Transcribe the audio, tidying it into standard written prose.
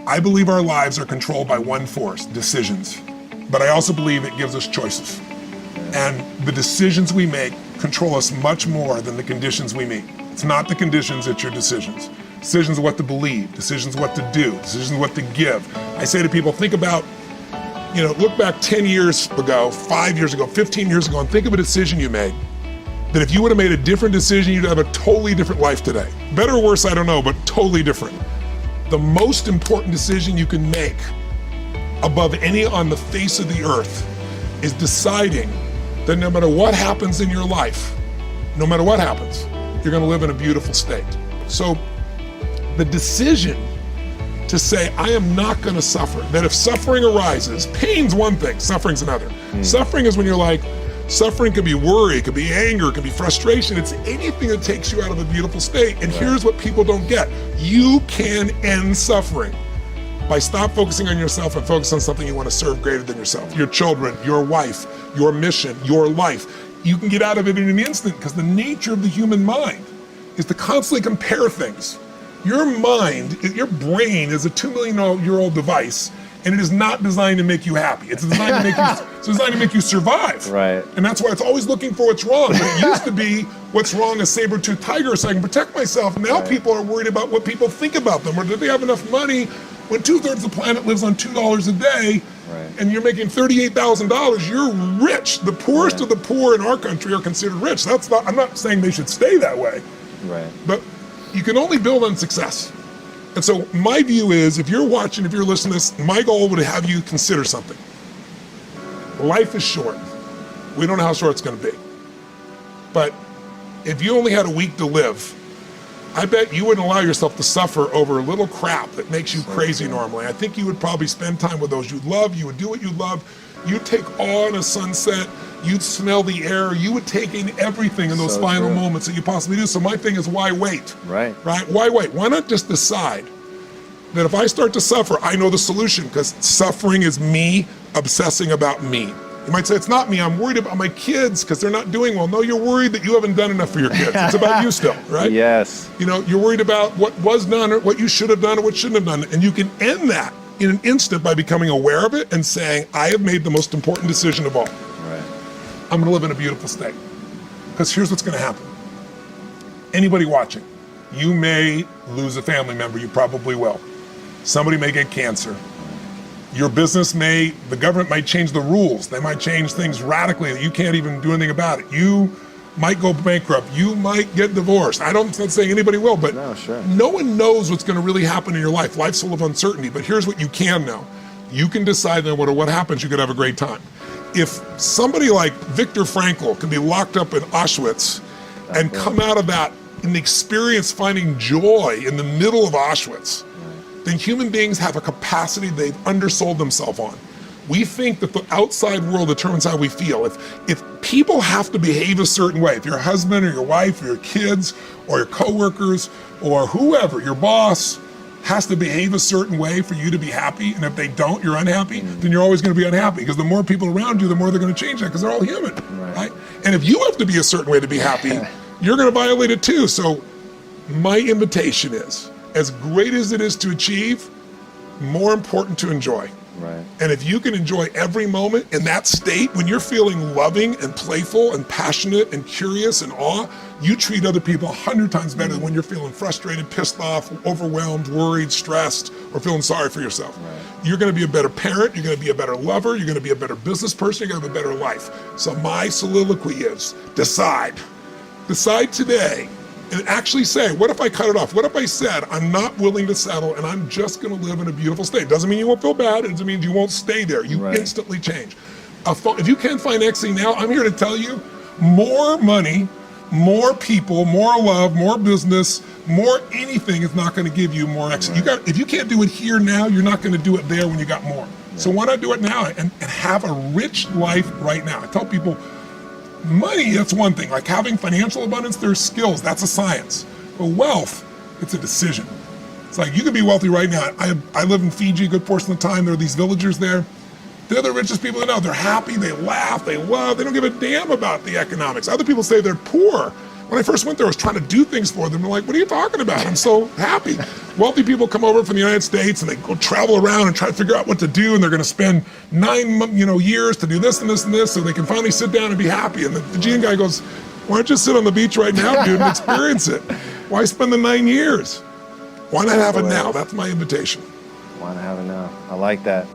I believe our lives are controlled by one force, decisions. But I also believe it gives us choices. And the decisions we make control us much more than the conditions we meet. It's not the conditions, it's your decisions. Decisions what to believe, decisions what to do, decisions what to give. I say to people, think about, look back 10 years ago, 5 years ago, 15 years ago, and think of a decision you made. That if you would have made a different decision, you'd have a totally different life today. Better or worse, I don't know, but totally different. The most important decision you can make above any on the face of the earth is deciding that no matter what happens in your life, no matter what happens, you're gonna live in a beautiful state. So the decision to say, I am not gonna suffer, that if suffering arises, pain's one thing, suffering's another. Suffering is when you're like, suffering could be worry, it could be anger, it could be frustration. It's anything that takes you out of a beautiful state. And here's what people don't get. You can end suffering by stop focusing on yourself and focus on something you want to serve greater than yourself. Your children, your wife, your mission, your life. You can get out of it in an instant because the nature of the human mind is to constantly compare things. Your mind, your brain is a 2 million year old device, and it is not designed to make you happy. It's designed to make you survive. Right. And that's why it's always looking for what's wrong. But it used to be what's wrong, a saber-toothed tiger, so I can protect myself. Now people are worried about what people think about them, or do they have enough money when 2/3 of the planet lives on $2 a day, and you're making $38,000, you're rich. The poorest of the poor in our country are considered rich. I'm not saying they should stay that way. Right. But you can only build on success. And so my view is, if you're watching, if you're listening to this, my goal would have you consider something. Life is short. We don't know how short it's gonna be. But if you only had a week to live, I bet you wouldn't allow yourself to suffer over a little crap that makes you crazy normally. I think you would probably spend time with those you love, you would do what you love, you'd take awe in a sunset, you'd smell the air, you would take in everything in those final moments that you possibly do. So my thing is, why wait? Right. Why wait? Why not just decide that if I start to suffer, I know the solution, because suffering is me obsessing about me. You might say, it's not me, I'm worried about my kids because they're not doing well. No, you're worried that you haven't done enough for your kids. It's about you still, right? Yes. You're worried about what was done or what you should have done or what shouldn't have done. And you can end that in an instant by becoming aware of it and saying, I have made the most important decision of all. Right. I'm gonna live in a beautiful state. Because here's what's gonna happen. Anybody watching, you may lose a family member, you probably will. Somebody may get cancer. Your business the government might change the rules. They might change things radically that you can't even do anything about it. You might go bankrupt. You might get divorced. I'm not saying anybody will, but no one knows what's gonna really happen in your life. Life's full of uncertainty, but here's what you can know. You can decide no matter what happens, you could have a great time. If somebody like Viktor Frankl can be locked up in Auschwitz and come out of that and experience finding joy in the middle of Auschwitz, then human beings have a capacity they've undersold themselves on. We think that the outside world determines how we feel. If people have to behave a certain way, if your husband or your wife or your kids or your coworkers or whoever, your boss, has to behave a certain way for you to be happy, and if they don't, you're unhappy, then you're always gonna be unhappy, because the more people around you, the more they're gonna change that, because they're all human, right? And if you have to be a certain way to be happy, you're gonna violate it too. So my invitation is, as great as it is to achieve, more important to enjoy. Right. And if you can enjoy every moment in that state, when you're feeling loving and playful and passionate and curious and awe, you treat other people 100 times better than when you're feeling frustrated, pissed off, overwhelmed, worried, stressed, or feeling sorry for yourself. Right. You're gonna be a better parent, you're gonna be a better lover, you're gonna be a better business person, you're gonna have a better life. So my soliloquy is, decide. Decide today. And actually say, what if I cut it off? What if I said, I'm not willing to settle and I'm just gonna live in a beautiful state? Doesn't mean you won't feel bad, it doesn't mean you won't stay there. You instantly change. If you can't find XE now, I'm here to tell you, more money, more people, more love, more business, more anything is not gonna give you more XE. If you can't do it here now, you're not gonna do it there when you got more. So why not do it now and have a rich life right now? I tell people, money, that's one thing. Like having financial abundance, there's skills, that's a science. But wealth, it's a decision. It's like, you can be wealthy right now. I live in Fiji a good portion of the time. There are these villagers there. They're the richest people I know. They're happy, they laugh, they love, they don't give a damn about the economics. Other people say they're poor, When I first went there, I was trying to do things for them. They're like, what are you talking about? I'm so happy. Wealthy people come over from the United States and they go travel around and try to figure out what to do, and they're going to spend 9 years to do this and this and this so they can finally sit down and be happy. And the Gene guy goes, why don't you sit on the beach right now, dude, and experience it? Why spend the 9 years? Why not have it now? That's my invitation. Why not have it now? I like that.